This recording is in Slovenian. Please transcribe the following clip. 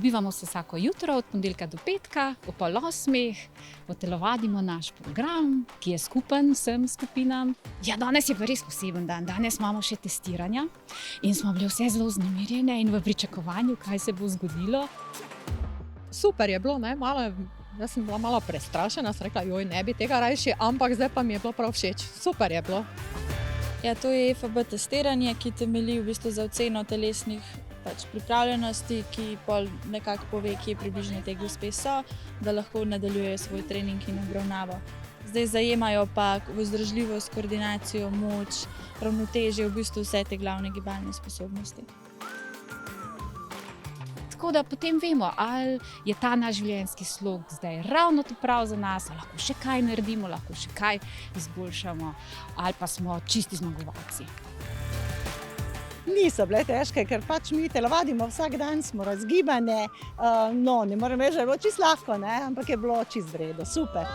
Dobivamo se vsako jutro od ponedeljka do petka, ob 7:30, potelovadimo naš program, ki je skupen vsem skupinam. Ja, danes je pa res poseben dan. Danes imamo še testiranja in smo bile vse zelo vznemirjene in v pričakovanju, kaj se bo zgodilo. Super je bilo, ne? Jaz sem bila malo prestrašena, sem rekla, joj, ne bi tega rajši, ampak zdaj pa mi je bilo prav všeč. Super je bilo. Ja, to je EFB testiranje, ki temelji v bistvu za oceno telesnih pripravljenosti, ki pol nekako pove, kje približno te gospe so, da lahko nadaljujejo svoj trening in obravnavo. Zdaj zajemajo pa vzdržljivost, koordinacijo, moč, ravnotežje, v bistvu vse te glavne gibalne sposobnosti. Tako da potem vemo, ali je ta naš življenjski slog zdaj ravno to prav za nas, ali lahko še kaj naredimo, lahko še kaj izboljšamo, ali pa smo čisti zmagovalci. Niso bile težke, ker pač mi telovadimo vsak dan, smo razgibane. Ne morem reči, da je bilo čisto lahko, ampak je bilo čisto v redu, super.